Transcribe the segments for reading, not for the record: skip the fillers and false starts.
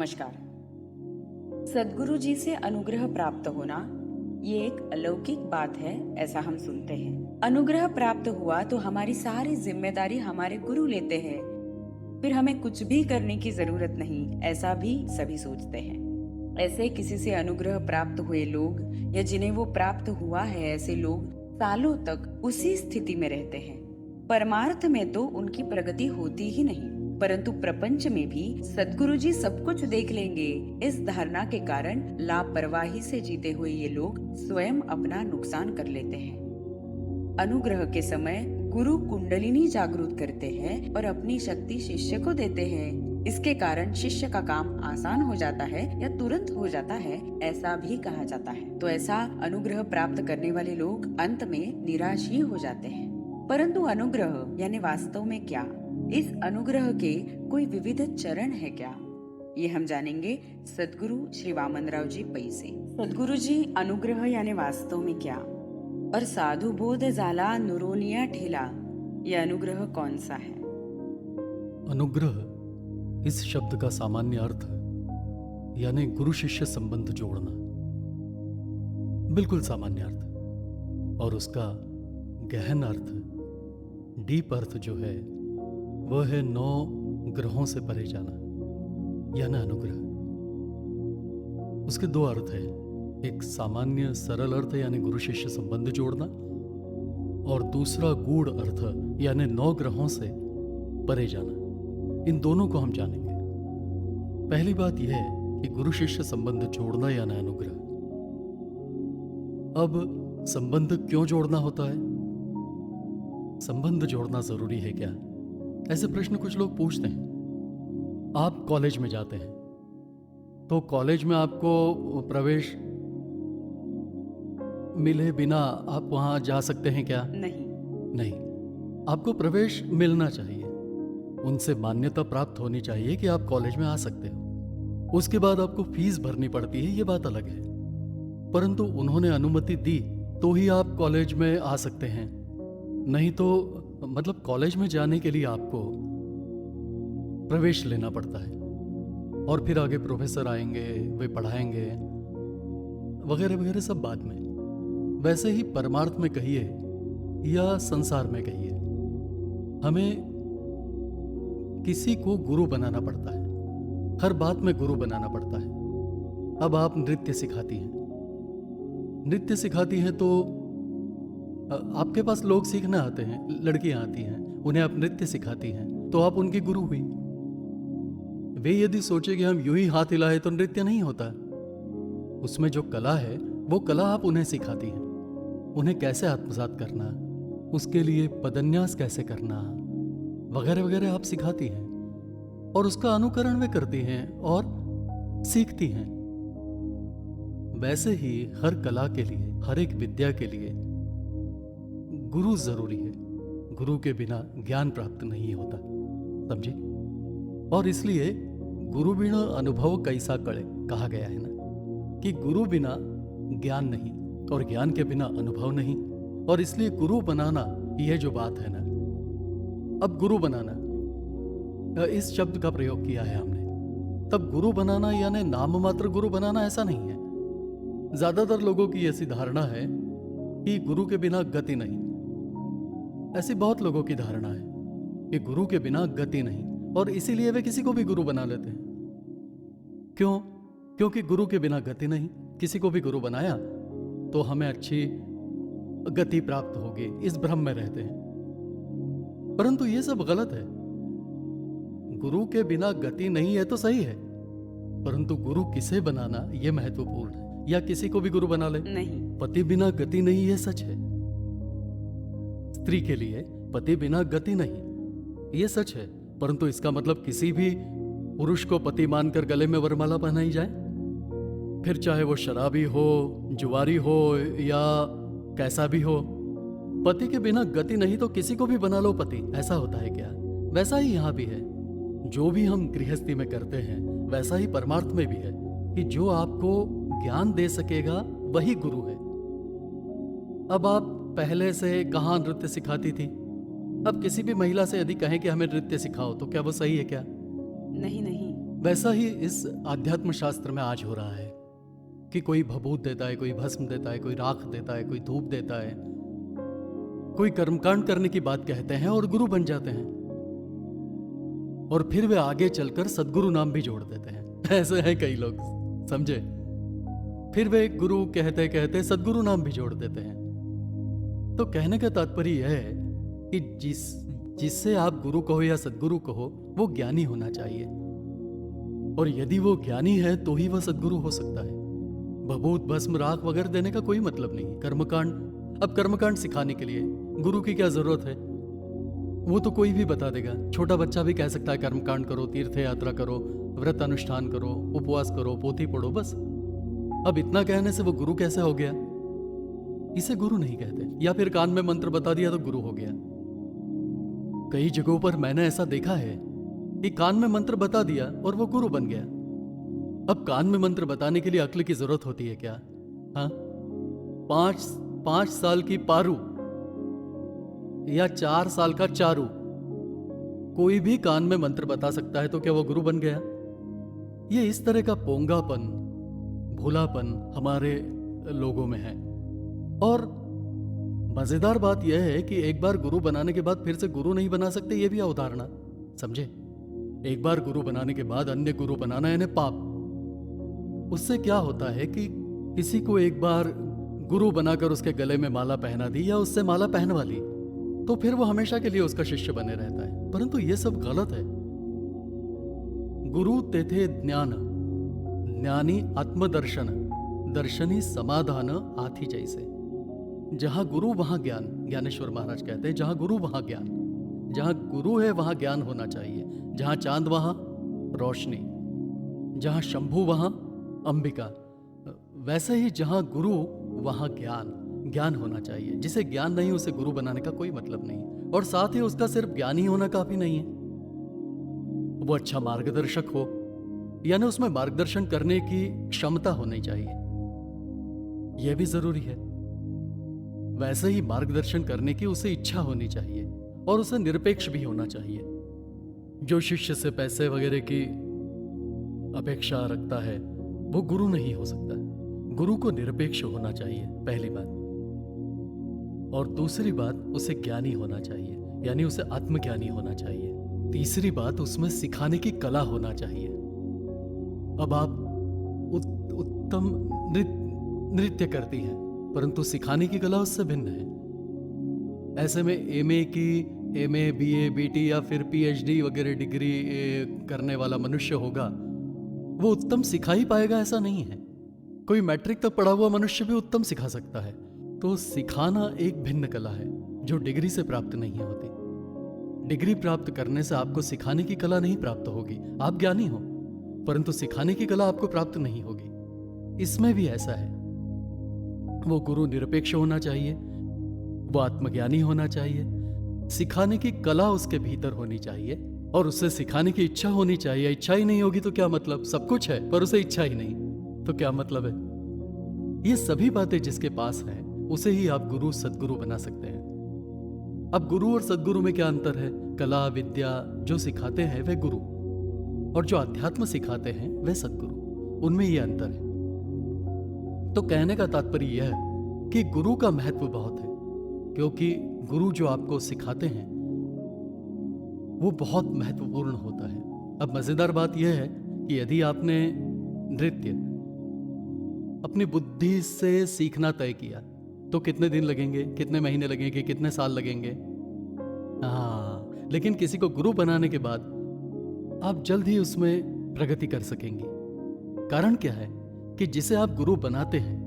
नमस्कार। सद्गुरु जी से अनुग्रह प्राप्त होना ये एक अलौकिक बात है, ऐसा हम सुनते हैं। अनुग्रह प्राप्त हुआ तो हमारी सारी जिम्मेदारी हमारे गुरु लेते हैं, फिर हमें कुछ भी करने की जरूरत नहीं, ऐसा भी सभी सोचते हैं। ऐसे किसी से अनुग्रह प्राप्त हुए लोग या जिन्हें वो प्राप्त हुआ है, ऐसे लोग सालों तक उसी स्थिति में रहते हैं। परमार्थ में तो उनकी प्रगति होती ही नहीं, परंतु प्रपंच में भी सद्गुरु जी सब कुछ देख लेंगे, इस धारणा के कारण लापरवाही से जीते हुए ये लोग स्वयं अपना नुकसान कर लेते हैं। अनुग्रह के समय गुरु कुंडलिनी जागृत करते हैं और अपनी शक्ति शिष्य को देते हैं। इसके कारण शिष्य का काम आसान हो जाता है या तुरंत हो जाता है, ऐसा भी कहा जाता है। तो ऐसा अनुग्रह प्राप्त करने वाले लोग अंत में निराश ही हो जाते हैं। परंतु अनुग्रह यानी वास्तव में क्या? इस अनुग्रह के कोई विविध चरण है क्या? ये हम जानेंगे सद्गुरु श्री वामनराव जी पै से। सद्गुरु जी, अनुग्रह यानी वास्तव में क्या? और साधु बोध झाला नुरोनिया ठेला, यह अनुग्रह कौन सा है? अनुग्रह इस शब्द का सामान्य अर्थ यानी गुरु शिष्य संबंध जोड़ना, बिल्कुल सामान्य अर्थ। और उसका गहन अर्थ, डीप अर्थ जो है वह है 9 ग्रहों से परे जाना, यानी अनुग्रह। उसके 2 अर्थ है, एक सामान्य सरल अर्थ यानी गुरु शिष्य संबंध जोड़ना, और दूसरा गूढ़ अर्थ यानी 9 ग्रहों से परे जाना। इन दोनों को हम जानेंगे। पहली बात यह है कि गुरु शिष्य संबंध जोड़ना यानी अनुग्रह। अब संबंध क्यों जोड़ना होता है? संबंध जोड़ना जरूरी है क्या? ऐसे प्रश्न कुछ लोग पूछते हैं। आप कॉलेज में जाते हैं तो कॉलेज में आपको प्रवेश मिले बिना आप वहां जा सकते हैं क्या? नहीं, आपको प्रवेश मिलना चाहिए, उनसे मान्यता प्राप्त होनी चाहिए कि आप कॉलेज में आ सकते हो। उसके बाद आपको फीस भरनी पड़ती है, ये बात अलग है, परंतु उन्होंने अनुमति दी तो ही आप कॉलेज में आ सकते हैं। नहीं तो मतलब कॉलेज में जाने के लिए आपको प्रवेश लेना पड़ता है, और फिर आगे प्रोफेसर आएंगे, वे पढ़ाएंगे वगैरह वगैरह, सब बाद में। वैसे ही परमार्थ में कहिए या संसार में कहिए, हमें किसी को गुरु बनाना पड़ता है, हर बात में गुरु बनाना पड़ता है। अब आप नृत्य सिखाती हैं तो आपके पास लोग सीखना आते हैं, लड़कियां आती हैं, उन्हें आप नृत्य सिखाती हैं, तो आप उनकी गुरु हुई। वे यदि सोचे कि हम यूं ही हाथ हिलाए तो नृत्य नहीं होता, उसमें जो कला है वो कला आप उन्हें सिखाती हैं। उन्हें कैसे आत्मसात करना, उसके लिए पदन्यास कैसे करना वगैरह वगैरह आप सिखाती हैं, और उसका अनुकरण वे करती हैं और सीखती हैं। वैसे ही हर कला के लिए, हर एक विद्या के लिए गुरु जरूरी है। गुरु के बिना ज्ञान प्राप्त नहीं होता, समझे? और इसलिए गुरु बिना अनुभव कैसा कड़े कहा गया है ना, कि गुरु बिना ज्ञान नहीं और ज्ञान के बिना अनुभव नहीं। और इसलिए गुरु बनाना, यह जो बात है ना, अब गुरु बनाना इस शब्द का प्रयोग किया है हमने, तब गुरु बनाना यानी नाम मात्र गुरु बनाना ऐसा नहीं है। ज्यादातर लोगों की ऐसी धारणा है कि गुरु के बिना गति नहीं। ऐसी बहुत लोगों की धारणा है कि गुरु के बिना गति नहीं, और इसीलिए वे किसी को भी गुरु बना लेते हैं। क्यों? क्योंकि गुरु के बिना गति नहीं। किसी को भी गुरु बनाया तो हमें अच्छी गति प्राप्त होगी, इस भ्रम में रहते हैं। परंतु यह सब गलत है। गुरु के बिना गति नहीं है तो सही है, परंतु गुरु किसे बनाना यह महत्वपूर्ण है। या किसी को भी गुरु बना ले, नहीं। पति बिना गति नहीं, यह सच है। स्त्री के लिए पति बिना गति नहीं, यह सच है, परंतु इसका मतलब किसी भी पुरुष को पति मानकर गले में वरमाला पहनाई जाए? फिर चाहे वो शराबी हो, जुआरी हो या कैसा भी हो, पति के बिना गति नहीं तो किसी को भी बना लो पति, ऐसा होता है क्या? वैसा ही यहां भी है। जो भी हम गृहस्थी में करते हैं वैसा ही परमार्थ में भी है, कि जो आपको ज्ञान दे सकेगा वही गुरु है। अब आप पहले से कहां नृत्य सिखाती थी? अब किसी भी महिला से यदि कहें कि हमें नृत्य सिखाओ तो क्या वो सही है क्या? नहीं नहीं। वैसा ही इस आध्यात्म शास्त्र में आज हो रहा है कि कोई भभूत देता है, कोई भस्म देता है, कोई राख देता है, कोई धूप देता है, कोई कर्मकांड करने की बात कहते हैं और गुरु बन जाते हैं। और फिर वे आगे चलकर सदगुरु नाम भी जोड़ देते हैं। ऐसे हैं कई लोग, समझे। फिर वे गुरु कहते कहते सदगुरु नाम भी जोड़ देते हैं। तो कहने का तात्पर्य यह है कि जिससे आप गुरु कहो या सदगुरु कहो, वो ज्ञानी होना चाहिए। और यदि वो ज्ञानी है तो ही वह सदगुरु हो सकता है। भभूत भस्म राख वगैरह देने का कोई मतलब नहीं। कर्मकांड, अब कर्मकांड सिखाने के लिए गुरु की क्या जरूरत है? वो तो कोई भी बता देगा। छोटा बच्चा भी कह सकता है कर्मकांड करो, तीर्थ यात्रा करो, व्रत अनुष्ठान करो, उपवास करो, पोथी पढ़ो, बस। अब इतना कहने से वो गुरु कैसे हो गया? इसे गुरु नहीं कहते। या फिर कान में मंत्र बता दिया तो गुरु हो गया। कई जगहों पर मैंने ऐसा देखा है कि कान में मंत्र बता दिया और वो गुरु बन गया। अब कान में मंत्र बताने के लिए अक्ल की जरूरत होती है क्या? हाँ, 5 साल की पारू या 4 साल का चारू, कोई भी कान में मंत्र बता सकता है, तो क्या वो गुरु बन गया? ये इस तरह का पोंगापन, भोलापन हमारे लोगों में है। और मजेदार बात यह है कि एक बार गुरु बनाने के बाद फिर से गुरु नहीं बना सकते, ये भी अवधारणा, समझे। एक बार गुरु बनाने के बाद अन्य गुरु बनाना यानी पाप। उससे क्या होता है कि किसी को एक बार गुरु बनाकर उसके गले में माला पहना दी या उससे माला पहनवा ली, तो फिर वो हमेशा के लिए उसका शिष्य बने रहता है। परंतु ये सब गलत है। गुरु तेथे ज्ञान, ज्ञानी आत्मदर्शन, दर्शनी समाधान आथी जैसे। जहां गुरु वहां ज्ञान, ज्ञानेश्वर महाराज कहते हैं, जहां गुरु वहां ज्ञान। जहां गुरु है वहां ज्ञान होना चाहिए। जहां चांद वहां रोशनी, जहां शंभु वहां अंबिका। वैसे ही जहां गुरु वहां ज्ञान, ज्ञान होना चाहिए। जिसे ज्ञान नहीं उसे गुरु बनाने का कोई मतलब नहीं। और साथ ही उसका सिर्फ ज्ञान ही होना काफी नहीं है, वो अच्छा मार्गदर्शक हो, यानी उसमें मार्गदर्शन करने की क्षमता होनी चाहिए, यह भी जरूरी है। वैसे ही मार्गदर्शन करने की उसे इच्छा होनी चाहिए और उसे निरपेक्ष भी होना चाहिए। जो शिष्य से पैसे वगैरह की अपेक्षा रखता है वो गुरु नहीं हो सकता। गुरु को निरपेक्ष होना चाहिए, पहली बात। और दूसरी बात, उसे ज्ञानी होना चाहिए, यानी उसे आत्मज्ञानी होना चाहिए। तीसरी बात, उसमें सिखाने की कला होना चाहिए। अब आप उत्तम नृत्य करती हैं, परंतु सिखाने की कला उससे भिन्न है। ऐसे में एमए, बीए, बीटी या फिर पीएचडी वगैरह डिग्री करने वाला मनुष्य होगा, वो उत्तम सिखा ही पाएगा ऐसा नहीं है। कोई मैट्रिक तक पढ़ा हुआ मनुष्य भी उत्तम सिखा सकता है। तो सिखाना एक भिन्न कला है जो डिग्री से प्राप्त नहीं होती। डिग्री प्राप्त करने से आपको सिखाने की कला नहीं प्राप्त होगी। आप ज्ञानी हो, परंतु सिखाने की कला आपको प्राप्त नहीं होगी। इसमें भी ऐसा है। वो गुरु निरपेक्ष होना चाहिए, वो आत्मज्ञानी होना चाहिए, सिखाने की कला उसके भीतर होनी चाहिए और उससे सिखाने की इच्छा होनी चाहिए। इच्छा ही नहीं होगी तो क्या मतलब? सब कुछ है पर उसे इच्छा ही नहीं, तो क्या मतलब है? ये सभी बातें जिसके पास हैं उसे ही आप गुरु सदगुरु बना सकते हैं। अब गुरु और सदगुरु में क्या अंतर है? कला विद्या जो सिखाते हैं वे गुरु, और जो अध्यात्म सिखाते हैं वे सदगुरु, उनमें यह अंतर है। तो कहने का तात्पर्य यह है कि गुरु का महत्व बहुत है, क्योंकि गुरु जो आपको सिखाते हैं वो बहुत महत्वपूर्ण होता है। अब मजेदार बात यह है कि यदि आपने नृत्य अपनी बुद्धि से सीखना तय किया तो कितने दिन लगेंगे, कितने महीने लगेंगे, कितने साल लगेंगे? हाँ, लेकिन किसी को गुरु बनाने के बाद आप जल्द ही उसमें प्रगति कर सकेंगे। कारण क्या है कि जिसे आप गुरु बनाते हैं,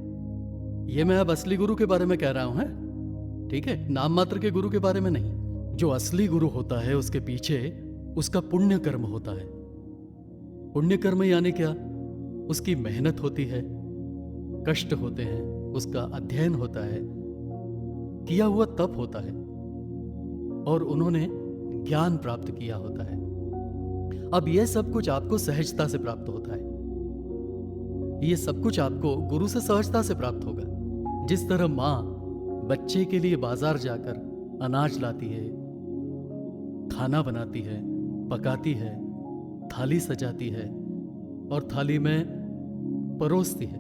यह मैं अब असली गुरु के बारे में कह रहा हूं, है ठीक है, नाम मात्र के गुरु के बारे में नहीं। जो असली गुरु होता है उसके पीछे उसका पुण्य कर्म होता है। पुण्य कर्म यानी क्या? उसकी मेहनत होती है, कष्ट होते हैं, उसका अध्ययन होता है, किया हुआ तप होता है और उन्होंने ज्ञान प्राप्त किया होता है। अब यह सब कुछ आपको सहजता से प्राप्त होता है। यह सब कुछ आपको गुरु से सहजता से प्राप्त होगा। जिस तरह मां बच्चे के लिए बाजार जाकर अनाज लाती है, खाना बनाती है, पकाती है, थाली सजाती है, और थाली में परोसती है।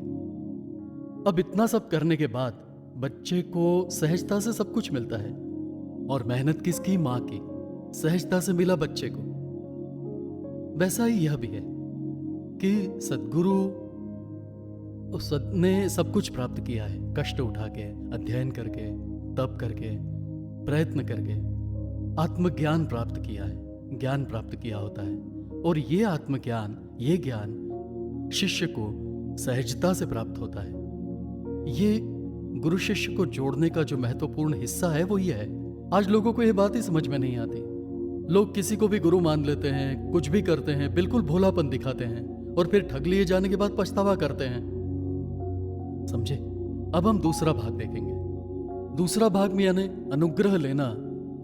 अब इतना सब करने के बाद बच्चे को सहजता से सब कुछ मिलता है, और मेहनत किसकी? मां की। सहजता से मिला बच्चे को। वैसा ही यह भी है कि सद्गुरु ने सब कुछ प्राप्त किया है, कष्ट उठा के, अध्ययन करके, तप करके, प्रयत्न करके आत्मज्ञान प्राप्त किया है, ज्ञान प्राप्त किया होता है। और ये आत्मज्ञान, ये ज्ञान शिष्य को सहजता से प्राप्त होता है। ये गुरु शिष्य को जोड़ने का जो महत्वपूर्ण हिस्सा है वो ये है। आज लोगों को ये बात ही समझ में नहीं आती। लोग किसी को भी गुरु मान लेते हैं, कुछ भी करते हैं, बिल्कुल भोलापन दिखाते हैं, और फिर ठग लिए जाने के बाद पछतावा करते हैं। समझे? अब हम दूसरा भाग देखेंगे। दूसरा भाग में यानी अनुग्रह लेना,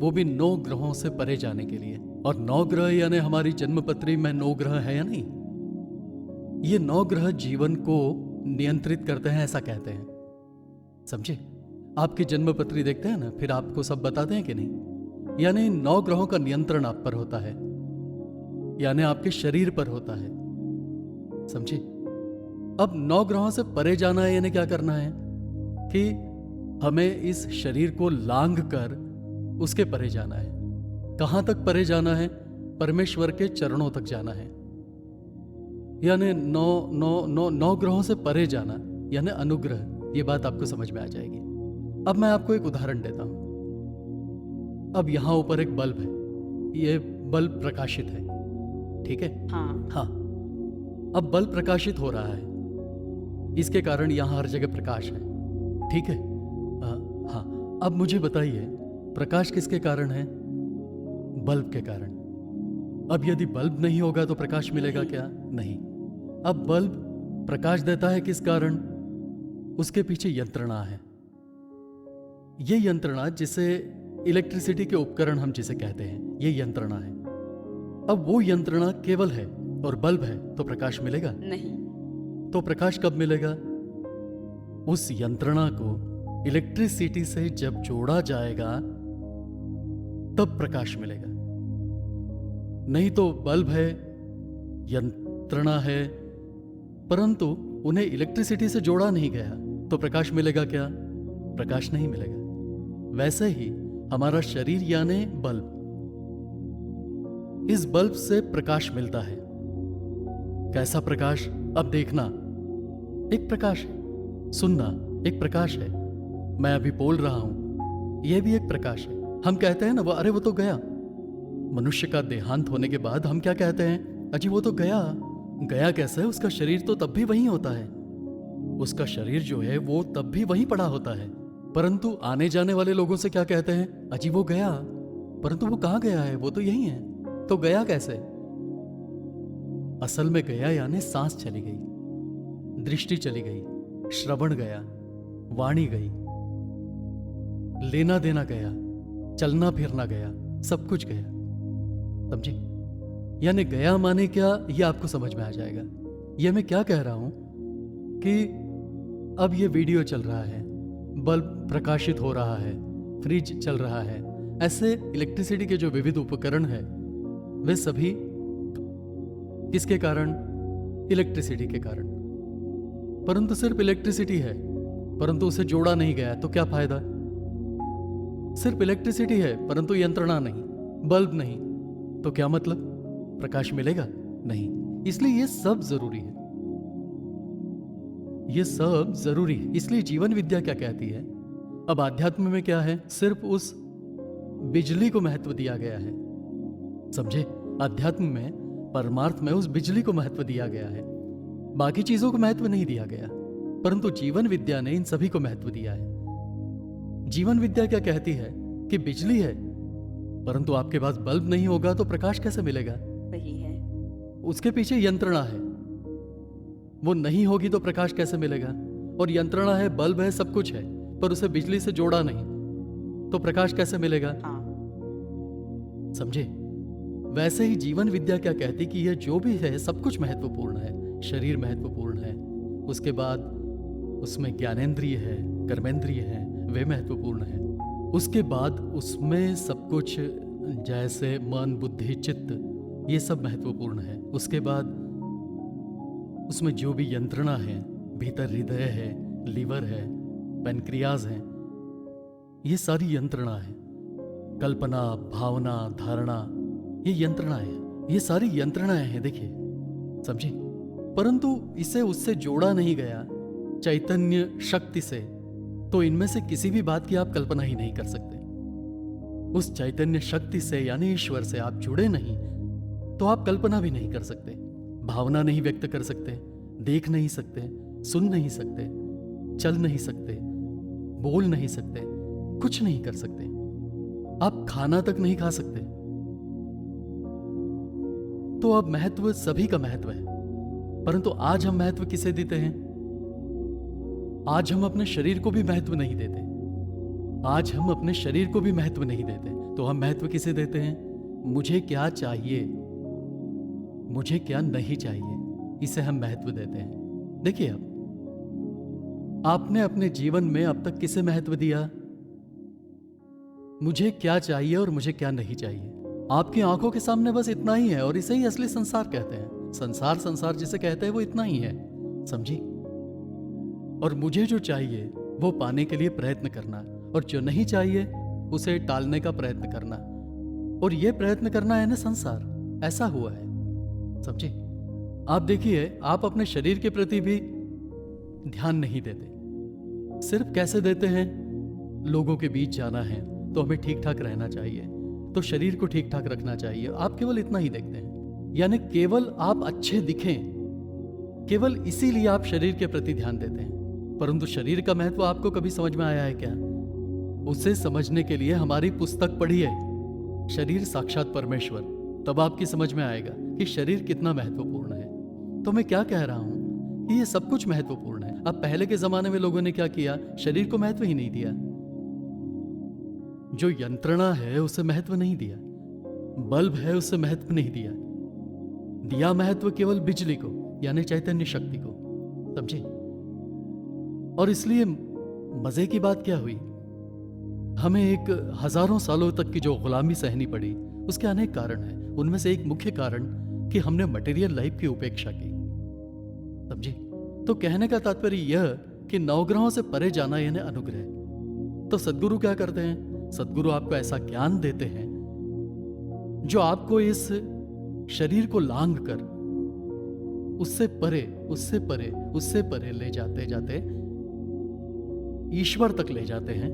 वो भी 9 ग्रहों से परे जाने के लिए। और 9 ग्रह यानी हमारी जन्मपत्री में 9 ग्रह है या नहीं? ये 9 ग्रह जीवन को नियंत्रित करते हैं, ऐसा कहते हैं। समझे? आपकी जन्मपत्री देखते हैं ना, फिर आपको सब बताते हैं कि नहीं? यानी 9 ग्रहों का नियंत्रण आप पर होता है, यानी आपके शरीर पर होता है। समझे? अब 9 ग्रहों से परे जाना है, यानी क्या करना है कि हमें इस शरीर को लांघ कर उसके परे जाना है। कहां तक परे जाना है? परमेश्वर के चरणों तक जाना है। यानी 9 ग्रहों से परे जाना यानी अनुग्रह। ये बात आपको समझ में आ जाएगी। अब मैं आपको एक उदाहरण देता हूं। अब यहां ऊपर एक बल्ब है, ये बल्ब प्रकाशित है, ठीक है? हाँ। अब बल्ब प्रकाशित हो रहा है, इसके कारण यहां हर जगह प्रकाश है, ठीक है? हाँ। अब मुझे बताइए, प्रकाश किसके कारण है? बल्ब के कारण। अब यदि बल्ब नहीं होगा तो प्रकाश मिलेगा क्या? नहीं। अब बल्ब प्रकाश देता है किस कारण? उसके पीछे यंत्रणा है। ये यंत्रणा, जिसे इलेक्ट्रिसिटी के उपकरण हम जिसे कहते हैं, ये यंत्रणा है। अब वो यंत्रणा केवल है और बल्ब है तो प्रकाश मिलेगा? नहीं। तो प्रकाश कब मिलेगा? उस यंत्रणा को इलेक्ट्रिसिटी से जब जोड़ा जाएगा तब प्रकाश मिलेगा। नहीं तो बल्ब है, यंत्रणा है, परंतु उन्हें इलेक्ट्रिसिटी से जोड़ा नहीं गया तो प्रकाश मिलेगा क्या? प्रकाश नहीं मिलेगा। वैसे ही हमारा शरीर यानी बल्ब, इस बल्ब से प्रकाश मिलता है। कैसा प्रकाश? अब देखना, एक प्रकाश है, सुनना एक प्रकाश है, मैं अभी बोल रहा हूं, यह भी एक प्रकाश है। हम कहते हैं ना, अरे वो तो गया। मनुष्य का देहांत होने के बाद हम क्या कहते हैं? अजी वो तो गया। गया कैसे? उसका शरीर तो तब भी वहीं होता है, उसका शरीर जो है वो तब भी वहीं पड़ा होता है। परंतु आने जाने वाले लोगों से क्या कहते हैं? अजी वो गया, परंतु वो कहां गया है? वो तो यहीं है। तो गया कैसे? असल में गया यानी सांस चली गई, दृष्टि चली गई, श्रवण गया, वाणी गई, लेना देना गया, चलना फिरना गया, सब कुछ गया। समझे? यानी गया माने क्या, यह आपको समझ में आ जाएगा। यह मैं क्या कह रहा हूं कि अब ये वीडियो चल रहा है, बल्ब प्रकाशित हो रहा है, फ्रिज चल रहा है, ऐसे इलेक्ट्रिसिटी के जो विविध उपकरण हैं वे सभी किसके कारण? इलेक्ट्रिसिटी के कारण। परंतु सिर्फ इलेक्ट्रिसिटी है, परंतु उसे जोड़ा नहीं गया तो क्या फायदा? सिर्फ इलेक्ट्रिसिटी है परंतु यंत्रणा नहीं, बल्ब नहीं, तो क्या मतलब? प्रकाश मिलेगा नहीं। इसलिए ये सब जरूरी है, ये सब जरूरी है। इसलिए जीवन विद्या क्या कहती है? अब आध्यात्म में क्या है? सिर्फ उस बिजली को महत्व दिया गया है। समझे? अध्यात्म में, परमार्थ में उस बिजली को महत्व दिया गया है, बाकी चीजों को महत्व नहीं दिया गया। परंतु जीवन विद्या ने इन सभी को महत्व दिया है। जीवन विद्या क्या कहती है कि बिजली है, परंतु आपके पास बल्ब नहीं होगा तो प्रकाश कैसे मिलेगा? वही है। उसके पीछे यंत्रणा है, वो नहीं होगी तो प्रकाश कैसे मिलेगा? और यंत्रणा है, बल्ब है, सब कुछ है, पर उसे बिजली से जोड़ा नहीं तो प्रकाश कैसे मिलेगा? हाँ। समझे? वैसे ही जीवन विद्या क्या कहती कि यह जो भी है सब कुछ महत्वपूर्ण है। शरीर महत्वपूर्ण है, उसके बाद उसमें ज्ञानेंद्रिय है, कर्मेंद्रिय है, वे महत्वपूर्ण है। उसके बाद उसमें सब कुछ जैसे मन, बुद्धि, चित्त, ये सब महत्वपूर्ण है। उसके बाद उसमें जो भी यंत्रणा है, भीतर हृदय है, लीवर है, पैनक्रियाज है, ये सारी यंत्रणा है। कल्पना, भावना, धारणा, ये यंत्रणा है, ये सारी यंत्रणाएं हैं, देखिए, समझे। परंतु इसे उससे जोड़ा नहीं गया चैतन्य शक्ति से, तो इनमें से किसी भी बात की आप कल्पना ही नहीं कर सकते। उस चैतन्य शक्ति से यानी ईश्वर से आप जुड़े नहीं, तो आप कल्पना भी नहीं कर सकते, भावना नहीं व्यक्त कर सकते, देख नहीं सकते, सुन नहीं सकते, चल नहीं सकते, बोल नहीं सकते, कुछ नहीं कर सकते। आप खाना तक नहीं खा सकते। तो अब महत्व सभी का महत्व है, परंतु आज हम महत्व किसे देते हैं? आज हम अपने शरीर को भी महत्व नहीं देते। आज हम अपने शरीर को भी महत्व नहीं देते, तो हम महत्व किसे देते हैं? मुझे क्या चाहिए, मुझे क्या नहीं चाहिए, इसे हम महत्व देते हैं। देखिए, अब आपने अपने जीवन में अब तक किसे महत्व दिया? मुझे क्या चाहिए और मुझे क्या नहीं चाहिए। आपकी आंखों के सामने बस इतना ही है, और इसे ही असली संसार कहते हैं। संसार जिसे कहते हैं वो इतना ही है, समझी। और मुझे जो चाहिए वो पाने के लिए प्रयत्न करना, और जो नहीं चाहिए उसे टालने का प्रयत्न करना, और ये प्रयत्न करना है ना संसार। ऐसा हुआ है, समझे। आप देखिए, आप अपने शरीर के प्रति भी ध्यान नहीं देते। सिर्फ कैसे देते हैं? लोगों के बीच जाना है तो हमें ठीक ठाक रहना चाहिए, तो शरीर को ठीक ठाक रखना चाहिए, आप केवल इतना ही देखते हैं। यानी केवल आप अच्छे दिखें, केवल इसीलिए आप शरीर के प्रति ध्यान देते हैं। परंतु शरीर का महत्व आपको कभी समझ में आया है क्या? उसे समझने के लिए हमारी पुस्तक पढ़िए, शरीर साक्षात परमेश्वर, तब आपकी समझ में आएगा कि शरीर कितना महत्वपूर्ण है। तो मैं क्या कह रहा हूं कि ये सब कुछ महत्वपूर्ण है। अब पहले के जमाने में लोगों ने क्या किया? शरीर को महत्व ही नहीं दिया, जो यंत्रणा है उसे महत्व नहीं दिया, बल्ब है उसे महत्व नहीं दिया, दिया महत्व केवल बिजली को यानी चैतन्य शक्ति को, समझे। और इसलिए मजे की बात क्या हुई, हमें एक हजारों सालों तक की जो गुलामी सहनी पड़ी, उसके अनेक कारण हैं। उनमें से एक मुख्य कारण कि हमने मटेरियल लाइफ की उपेक्षा की, समझे। तो कहने का तात्पर्य यह कि नवग्रहों से परे जाना यानी अनुग्रह। तो सद्गुरु क्या करते हैं? सद्गुरु आपको ऐसा ज्ञान देते हैं जो आपको इस शरीर को लांघ कर उससे परे, उससे परे, उससे परे ले जाते जाते ईश्वर तक ले जाते हैं,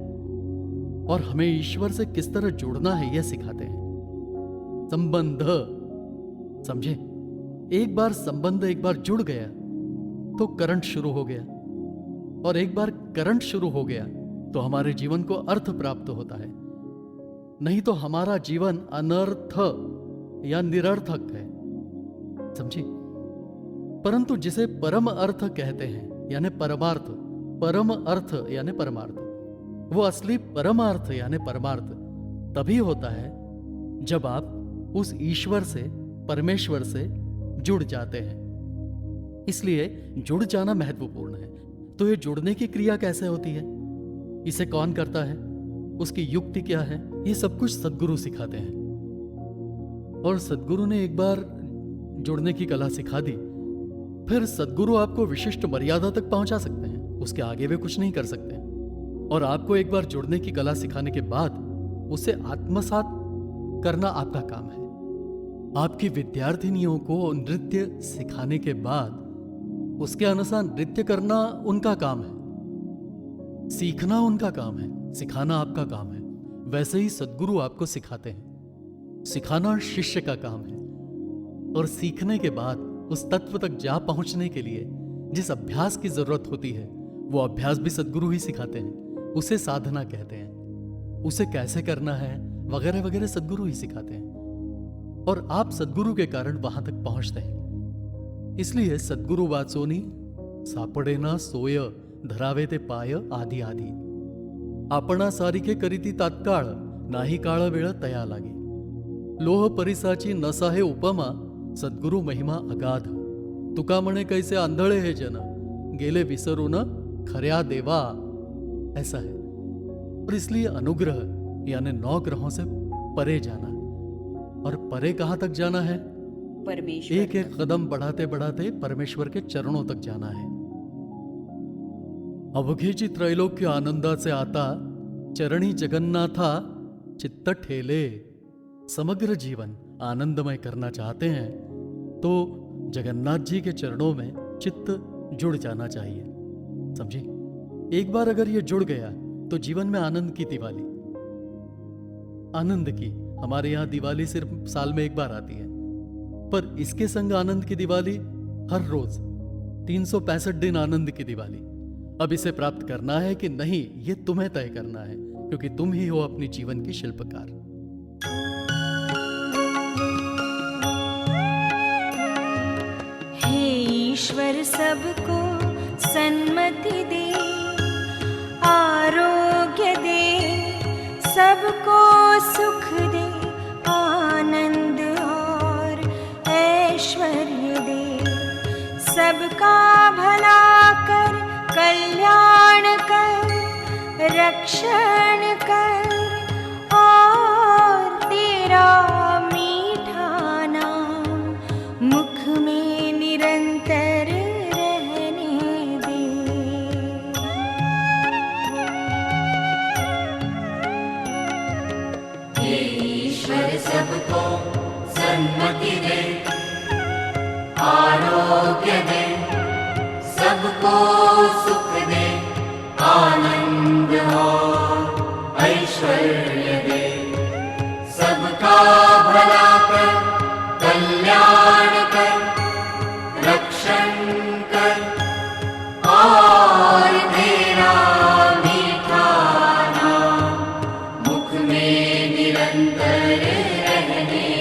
और हमें ईश्वर से किस तरह जुड़ना है यह सिखाते हैं। संबंध, समझे। एक बार संबंध एक बार जुड़ गया तो करंट शुरू हो गया, और एक बार करंट शुरू हो गया तो हमारे जीवन को अर्थ प्राप्त होता है। नहीं तो हमारा जीवन अनर्थ या निरर्थक है, समझे। परंतु जिसे परम अर्थ कहते हैं यानी परमार्थ, परम अर्थ यानी परमार्थ, वो असली परम अर्थ यानी परमार्थ तभी होता है जब आप उस ईश्वर से, परमेश्वर से जुड़ जाते हैं। इसलिए जुड़ जाना महत्वपूर्ण है। तो ये जुड़ने की क्रिया कैसे होती है, इसे कौन करता है, उसकी युक्ति क्या है, ये सब कुछ सद्गुरु सिखाते हैं। और सद्गुरु ने एक बार जुड़ने की कला सिखा दी, फिर सद्गुरु आपको विशिष्ट मर्यादा तक पहुंचा सकते हैं, उसके आगे वे कुछ नहीं कर सकते। और आपको एक बार जुड़ने की कला सिखाने के बाद उसे आत्मसात करना आपका काम है। आपकी विद्यार्थिनियों को नृत्य सिखाने के बाद उसके अनुसार नृत्य करना उनका काम है, सीखना उनका काम है, सिखाना आपका काम है। वैसे ही सद्गुरु आपको सिखाते हैं, सिखाना शिष्य का काम है। और सीखने के बाद उस तत्व तक जा पहुंचने के लिए जिस अभ्यास की जरूरत होती है, वो अभ्यास भी सद्गुरु ही सिखाते हैं। उसे साधना कहते हैं, उसे कैसे करना है वगैरह वगैरह सद्गुरु ही सिखाते हैं। और आप सद्गुरु के कारण वहां तक पहुंचते हैं। इसलिए सद्गुरु वाचोनी सापडे ना सोय, धरावे ते पाय आदि आदि। आपणा सारिखे करीती तात्काळ, नाही काळ वेळ तया लागे। लोह परिसाची नसाहे उपमा, सद्गुरु महिमा अगाध। तुका म्हणे कैसे आंधळे हे जन, गेले विसरून खऱ्या देवा। ऐसा है। और इसलिए अनुग्रह यानी 9 ग्रहों से परे जाना। और परे कहां तक जाना है? परमेश्वर एक एक कदम बढ़ाते बढ़ाते परमेश्वर के चरणों तक जाना है। अवघेची त्रैलोक्य आनंदाचे आता चरणी जगन्नाथा चित्त ठेले। समग्र जीवन आनंदमय करना चाहते हैं तो जगन्नाथ जी के चरणों में चित्त जुड़ जाना चाहिए। समझी? एक बार अगर ये जुड़ गया तो जीवन में आनंद की दिवाली, आनंद की। हमारे यहां दिवाली सिर्फ साल में एक बार आती है, पर इसके संग आनंद की दिवाली हर रोज 365 दिन आनंद की दिवाली। अब इसे प्राप्त करना है कि नहीं, ये तुम्हें तय करना है, क्योंकि तुम ही हो अपनी जीवन की शिल्पकार। हे ईश्वर सबको सन्मति दे, आरोग्य दे, सबको सुख दे, आनंद और ऐश्वर्य दे, सबका भला कर, कल्याण कर, रक्षण कर, और तेरा मीठा नाम मुख में निरंतर रहने दे। हे ईश्वर सबको सन्मति दे, आरोग्य दे, सबको सुख दे, आनंद और ऐश्वर्य दे, सबका भला कर, कल्याण कर, रक्षण कर, और तेरा मीठा नाम मुख में निरंतर रहने